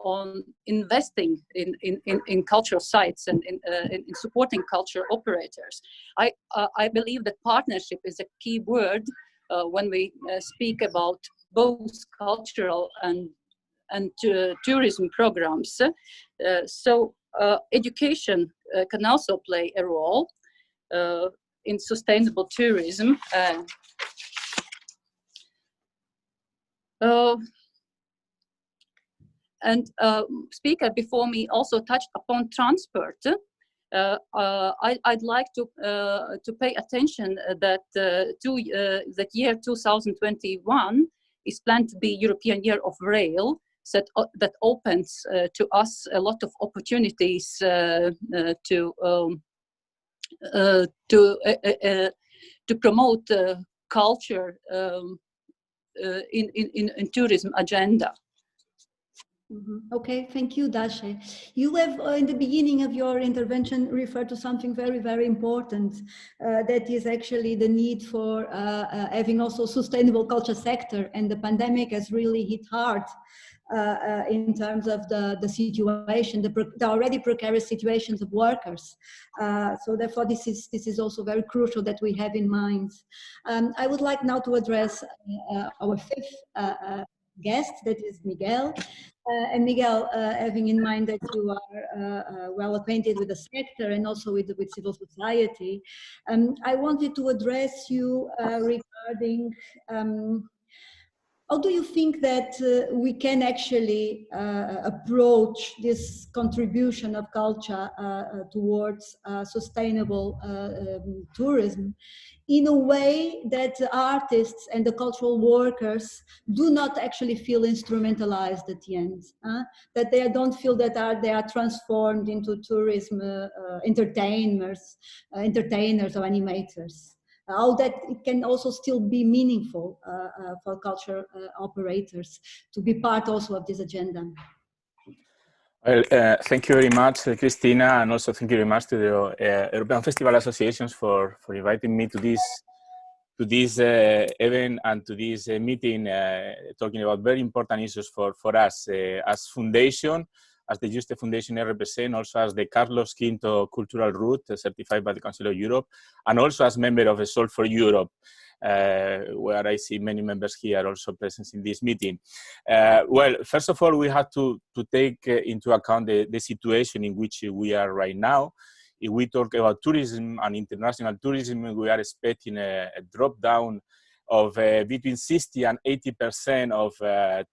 H: on investing in cultural sites and in supporting culture operators. I believe that partnership is a key word when we speak about both cultural and tourism programs. So education can also play a role in sustainable tourism. And speaker before me also touched upon transport. I'd like to pay attention that that year 2021 is planned to be European Year of Rail, that opens to us a lot of opportunities to promote culture in tourism agenda.
D: Okay, thank you, Dace. You have, in the beginning of your intervention, referred to something very, very important. That is actually the need for having also sustainable culture sector, and the pandemic has really hit hard in terms of the situation, the already precarious situations of workers. So therefore, this is also very crucial that we have in mind. I would like now to address our fifth guest, that is Miguel. And Miguel, having in mind that you are well acquainted with the sector and also with civil society, I wanted to address you regarding how do you think that we can actually approach this contribution of culture towards sustainable tourism in a way that the artists and the cultural workers do not actually feel instrumentalized at the end, that they don't feel that they are transformed into tourism entertainers or animators. How that it can also still be meaningful for culture operators to be part also of this agenda.
I: Well, thank you very much, Cristina, and also thank you very much to the European Festival Associations for inviting me to this event and to this meeting, talking about very important issues for us as foundation, as the Yuste Foundation I represent, also as the Carlos V Cultural Route, certified by the Council of Europe, and also as member of Sol for Europe, where I see many members here also present in this meeting. Well, first of all, we have to take into account the situation in which we are right now. If we talk about tourism and international tourism, we are expecting a drop down of between 60 and 80% of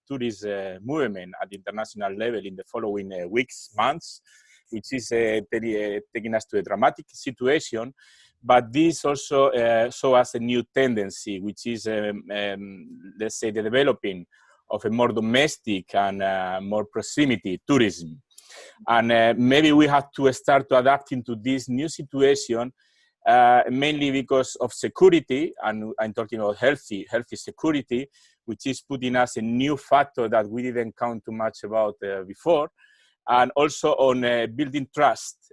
I: tourist movement at the international level in the following weeks, months, which is taking us to a dramatic situation. But this also shows us a new tendency, which is, let's say, the developing of a more domestic and more proximity tourism. And maybe we have to start to adapt into this new situation, mainly because of security, and I'm talking about healthy security, which is putting us a new factor that we didn't count too much about before, and also on building trust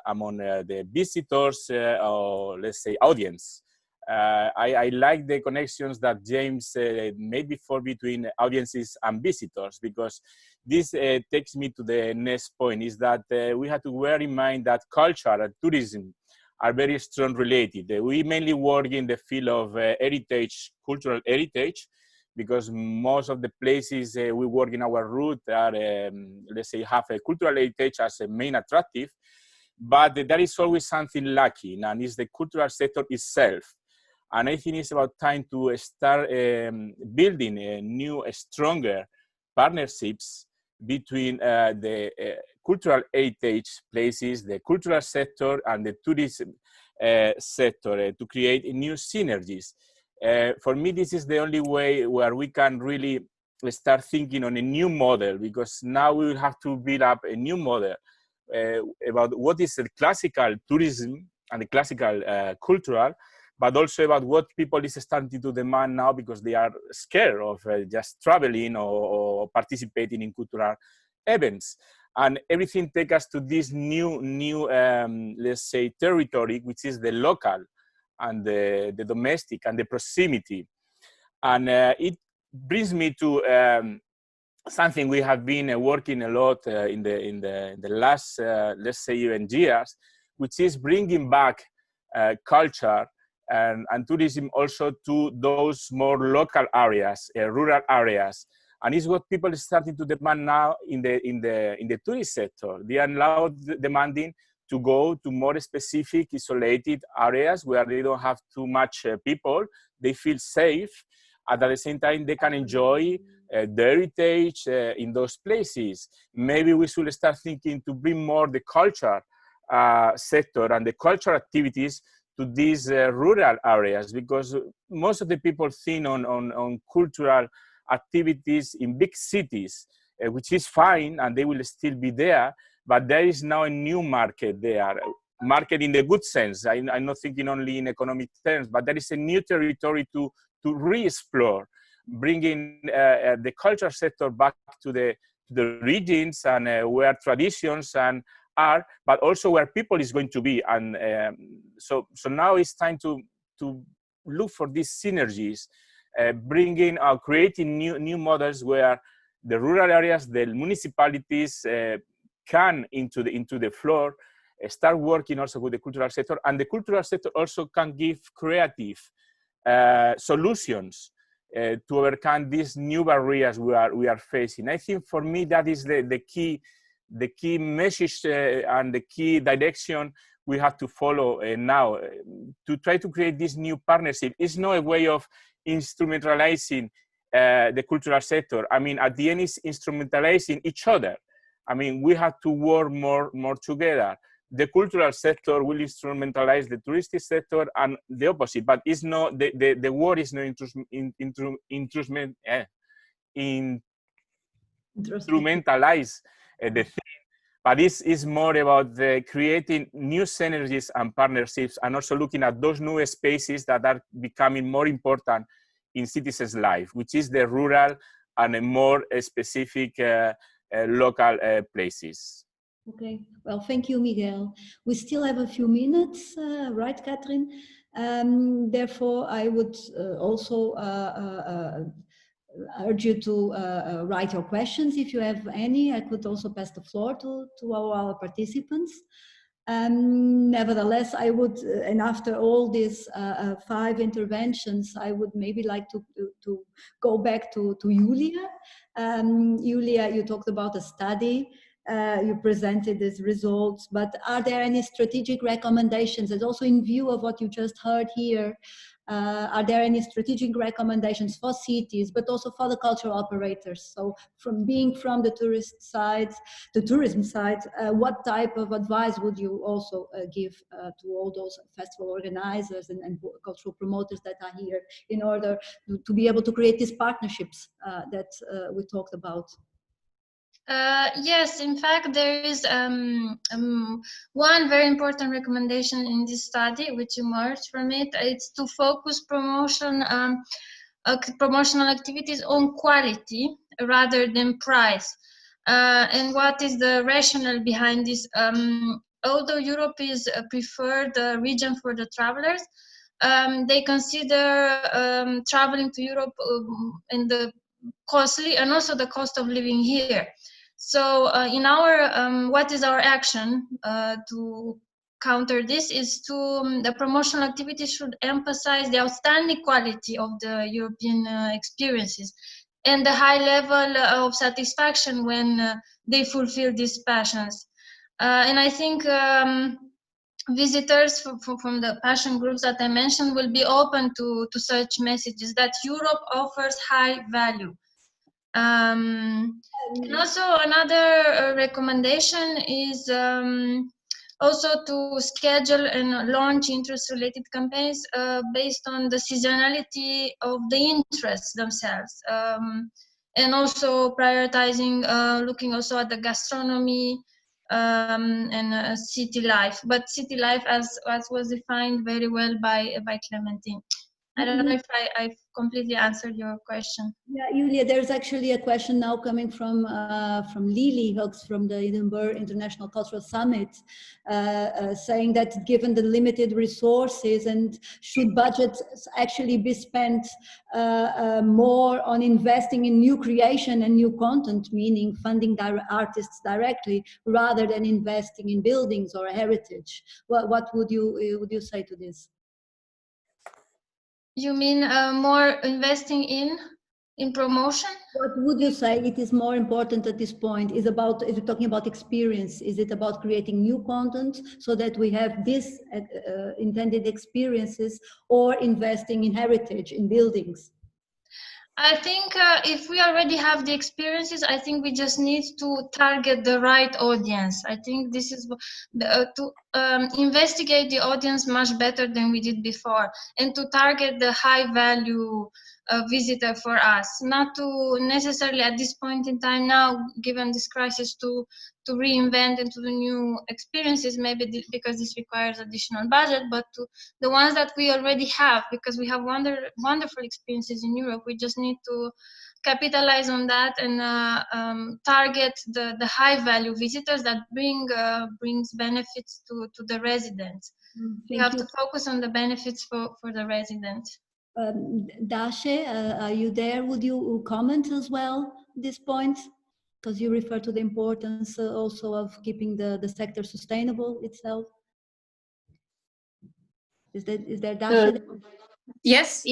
I: among the visitors or, let's say, audience. I like the connections that James made before between audiences and visitors, because this takes me to the next point, is that we have to bear in mind that culture and tourism are very strong related. We mainly work in the field of heritage, cultural heritage, because most of the places we work in our route are, let's say, have a cultural heritage as a main attractive. but there is always something lacking, and it's the cultural sector itself. And I think it's about time to start building a new, stronger partnerships between the cultural heritage places, the cultural sector, and the tourism sector to create new synergies. For me, this is the only way where we can really start thinking on a new model, because now we will have to build up a new model about what is the classical tourism and the classical cultural, but also about what people is starting to demand now because they are scared of just traveling or participating in cultural events. And everything takes us to this new let's say, territory, which is the local and the domestic and the proximity. And it brings me to something we have been working a lot in the last, let's say, even years, which is bringing back culture and tourism also to those more local areas, rural areas. And it's what people are starting to demand now in the tourist sector. They are now demanding to go to more specific, isolated areas where they don't have too much people. They feel safe, and at the same time, they can enjoy the heritage in those places. Maybe we should start thinking to bring more the culture sector and the cultural activities to these rural areas, because most of the people think on cultural activities in big cities, which is fine, and they will still be there, but there is now a new market there, market in the good sense. I'm not thinking only in economic terms, but there is a new territory to re-explore, bringing the culture sector back to the regions and where traditions and are, but also where people is going to be. And so now it's time to look for these synergies, bringing or creating new models where the rural areas, the municipalities can into the floor, start working also with the cultural sector, and the cultural sector also can give creative solutions to overcome these new barriers we are facing. I think for me that is the key message and the key direction we have to follow now to try to create this new partnership. It's not a way of instrumentalizing the cultural sector. I mean, at the end, it's instrumentalizing each other. I mean, we have to work more together. The cultural sector will instrumentalize the touristic sector and the opposite, but it's not, the word is not instrumentalize the thing, but it's more about creating new synergies and partnerships, and also looking at those new spaces that are becoming more important in citizens' life, which is the rural and a more specific local places.
D: Okay, well, thank you, Miguel. We still have a few minutes, right, Kathrin? Therefore, I would also urge you to write your questions if you have any. I could also pass the floor to our participants. Nevertheless, I would, and after all these 5 interventions, I would maybe like to go back to Iulia. Iulia, you talked about a study. You presented these results, but are there any strategic recommendations? And also in view of what you just heard here, are there any strategic recommendations for cities, but also for the cultural operators? So from the tourist side, the tourism side, what type of advice would you also give to all those festival organizers and cultural promoters that are here in order to be able to create these partnerships that we talked about?
B: Yes, in fact, there is one very important recommendation in this study, which emerged from it. It's to focus promotional activities on quality rather than price. And what is the rationale behind this? Although Europe is a preferred region for the travelers, they consider traveling to Europe and the costly, and also the cost of living here. So in our, what is our action to counter this is to, the promotional activities should emphasize the outstanding quality of the European experiences and the high level of satisfaction when they fulfill these passions. And I think visitors from the passion groups that I mentioned will be open to such messages that Europe offers high value. And also another recommendation is also to schedule and launch interest-related campaigns based on the seasonality of the interests themselves, and also prioritizing, looking also at the gastronomy and city life. But city life, as was defined very well by Clémentine. I don't know if I've completely answered your question.
D: Yeah, Iulia, there's actually a question now coming from Lily Hooks from the Edinburgh International Cultural Summit, saying that given the limited resources, and should budgets actually be spent more on investing in new creation and new content, meaning funding artists directly rather than investing in buildings or heritage. What would you say to this?
B: You mean more investing in promotion?
D: What would you say it is more important at this point? Is it talking about experience? Is it about creating new content so that we have this intended experiences, or investing in heritage, in buildings?
B: I think if we already have the experiences, I think we just need to target the right audience. I think this is to investigate the audience much better than we did before, and to target the high value visitor for us, not to necessarily at this point in time now, given this crisis, to reinvent into the new experiences, maybe because this requires additional budget, but to the ones that we already have, because we have wonderful experiences in Europe. We just need to capitalize on that and target the high value visitors that brings benefits to the residents. We have to focus on the benefits for the residents.
D: Dace, are you there? Would you comment as well at this point? Because you refer to the importance also of keeping the sector sustainable itself. Is there Dace?
H: Yes.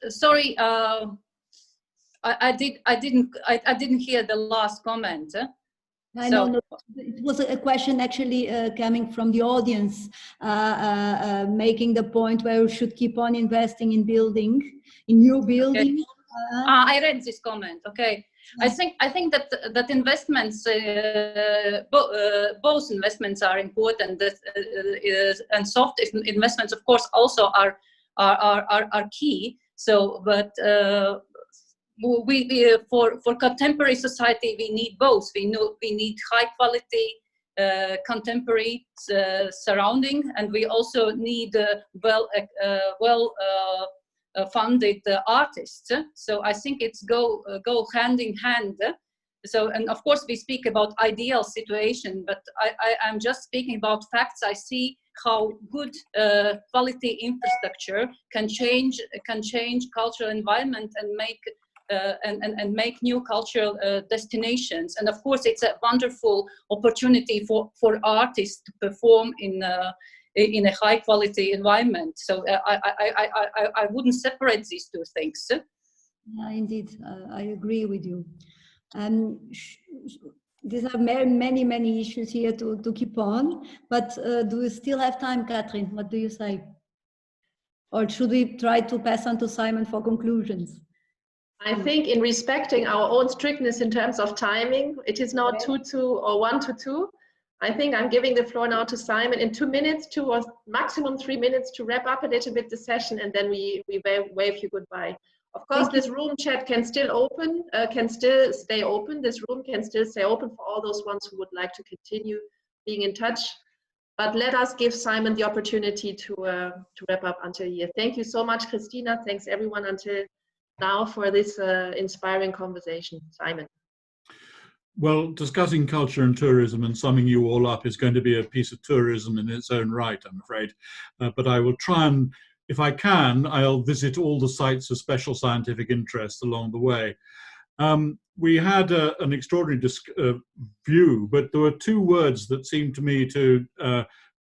H: Sorry, I didn't hear the last comment.
D: No. It was a question actually coming from the audience, making the point where we should keep on investing in new buildings.
H: Okay. I read this comment. Okay, I think that investments, both investments are important. And soft investments, of course, also are key. So, but for contemporary society, we need both. We need high quality contemporary surrounding, and we also need well funded artists. So I think it's go hand in hand. So, and of course we speak about ideal situation, but I'm just speaking about facts. I see how good quality infrastructure can change cultural environment and make new cultural destinations. And of course it's a wonderful opportunity for artists to perform in a high quality environment. So I wouldn't separate these two things.
D: Yeah, indeed, I agree with you. These are many issues here to keep on, but do we still have time, Kathrin? What do you say? Or should we try to pass on to Simon for conclusions?
A: I think in respecting our own strictness in terms of timing, it is now 2-2 or 1-2. I think I'm giving the floor now to Simon in 2 minutes, 2 or maximum 3 minutes, to wrap up a little bit the session, and then we wave you goodbye. Of course, this room chat can still stay open. This room can still stay open for all those ones who would like to continue being in touch. But let us give Simon the opportunity to wrap up until here. Thank you so much, Cristina. Thanks everyone until now for this inspiring conversation. Simon.
J: Well, discussing culture and tourism and summing you all up is going to be a piece of tourism in its own right, I'm afraid. But I will try and, if I can, I'll visit all the sites of special scientific interest along the way. We had an extraordinary view, but there were 2 words that seemed to me to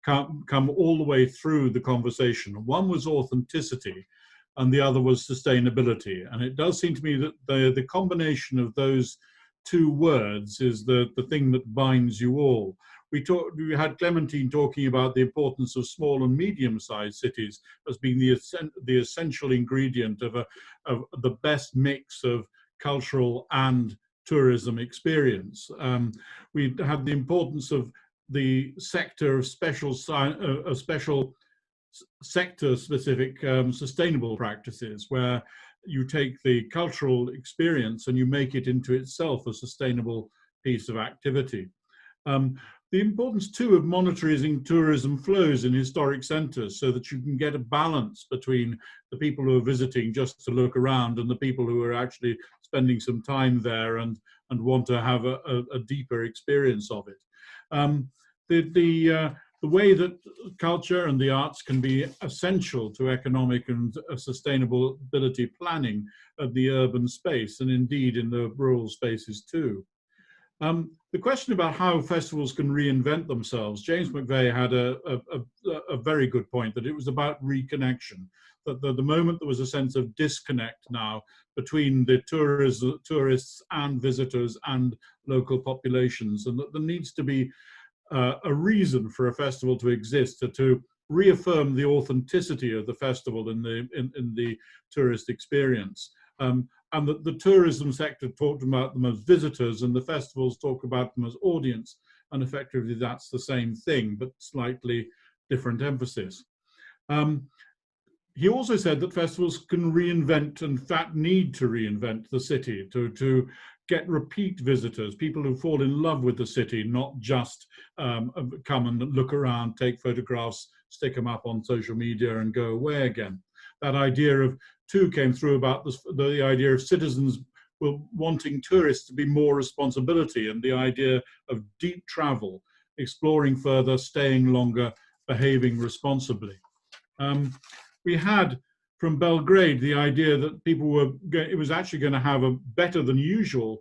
J: come all the way through the conversation. One was authenticity, and the other was sustainability. And it does seem to me that the combination of those two words is the thing that binds you all. We had Clémentine talking about the importance of small and medium-sized cities as being the essential ingredient of the best mix of cultural and tourism experience. We had the importance of the sector of special sector-specific sustainable practices, where you take the cultural experience and you make it into itself a sustainable piece of activity. The importance too of monitoring tourism flows in historic centres, so that you can get a balance between the people who are visiting just to look around and the people who are actually spending some time there and want to have a deeper experience of it. The way that culture and the arts can be essential to economic and sustainability planning of the urban space, and indeed in the rural spaces too. The question about how festivals can reinvent themselves, James McVeigh had a very good point, that it was about reconnection, that the moment there was a sense of disconnect now between the tourists and visitors and local populations, and that there needs to be a reason for a festival to exist, to reaffirm the authenticity of the festival in the tourist experience. And that the tourism sector talked about them as visitors and the festivals talk about them as audience, and effectively that's the same thing, but slightly different emphasis. He also said that festivals can reinvent, and in fact need to reinvent the city to get repeat visitors, people who fall in love with the city, not just come and look around, take photographs, stick them up on social media and go away again. That idea of too came through about the idea of citizens were wanting tourists to be more responsibility, and the idea of deep travel, exploring further, staying longer, behaving responsibly. We had from Belgrade the idea that people were, it was actually going to have a better than usual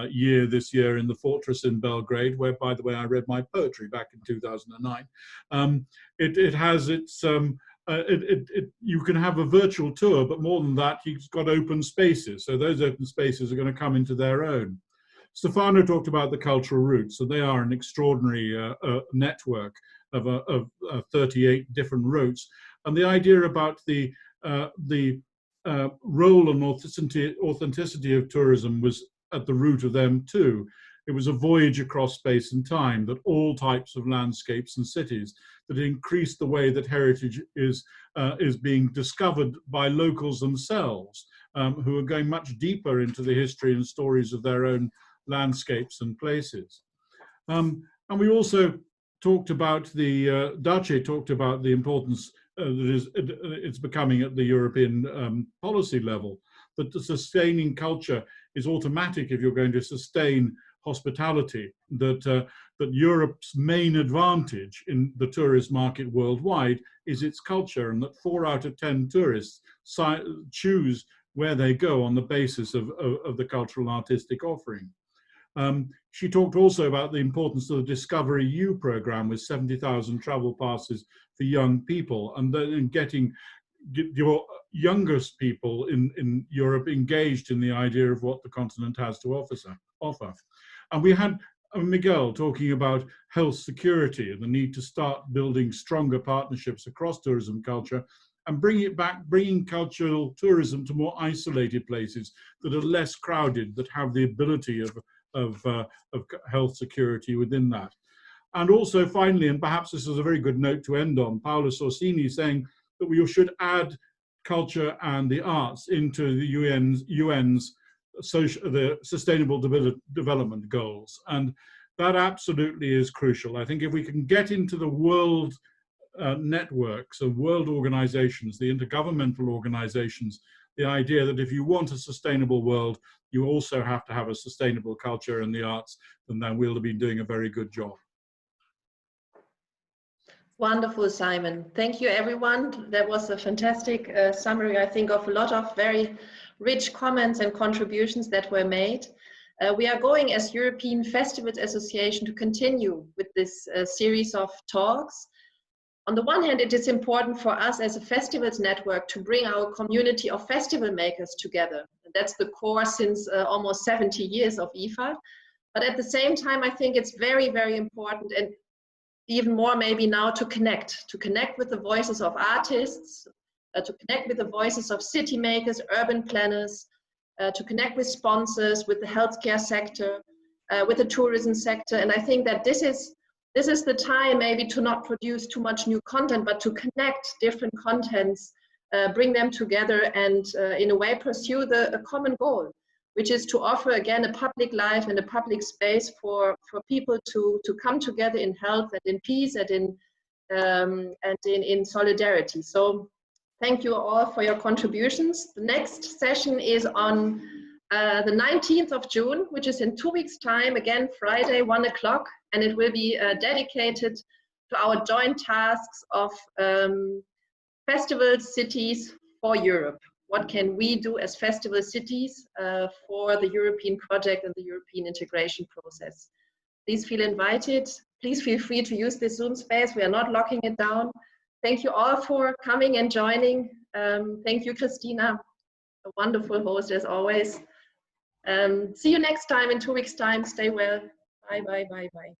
J: year this year in the fortress in Belgrade, where, by the way, I read my poetry back in 2009. It has its, you can have a virtual tour, but more than that, you've got open spaces. So those open spaces are going to come into their own. Stefano talked about the cultural routes, so they are an extraordinary network of 38 different routes. And the idea about the role and authenticity of tourism was at the root of them too. It was a voyage across space and time, that all types of landscapes and cities, that increased the way that heritage is being discovered by locals themselves, who are going much deeper into the history and stories of their own landscapes and places. And we also talked about Dace talked about the importance that it's becoming at the European policy level, that the sustaining culture is automatic if you're going to sustain hospitality, that Europe's main advantage in the tourist market worldwide is its culture, and that 4 out of 10 tourists choose where they go on the basis of the cultural and artistic offering. She talked also about the importance of the Discovery U program with 70,000 travel passes for young people, and then getting your youngest people in Europe engaged in the idea of what the continent has to offer. And we had Miguel talking about health security and the need to start building stronger partnerships across tourism culture, and bringing cultural tourism to more isolated places that are less crowded, that have the ability of health security within that. And also finally, and perhaps this is a very good note to end on, Paolo Sorsini saying that we should add culture and the arts into the UN's the Sustainable Development Goals. And that absolutely is crucial. I think if we can get into the world networks of world organizations, the intergovernmental organizations, the idea that if you want a sustainable world, you also have to have a sustainable culture and the arts, then we'll be doing a very good job.
A: Wonderful, Simon. Thank you, everyone. That was a fantastic summary, I think, of a lot of very rich comments and contributions that were made. We are going as European Festivals Association to continue with this series of talks On the one hand, it is important for us as a festivals network to bring our community of festival makers together. That's the core since almost 70 years of EFA. But at the same time, I think it's very, very important, and even more maybe now, to connect with the voices of artists, to connect with the voices of city makers, urban planners, to connect with sponsors, with the healthcare sector, with the tourism sector. And I think that this is the time maybe to not produce too much new content, but to connect different contents, bring them together, and in a way pursue a common goal, which is to offer again a public life and a public space for people to come together in health and in peace and in solidarity. So thank you all for your contributions. The next session is on the 19th of June, which is in 2 weeks' time, again Friday, 1 o'clock, and it will be dedicated to our joint tasks of festival cities for Europe. What can we do as festival cities for the European project and the European integration process? Please feel invited. Please feel free to use this Zoom space. We are not locking it down. Thank you all for coming and joining. Thank you, Cristina, a wonderful host as always. See you next time in 2 weeks' time. Stay well. Bye, bye, bye, bye.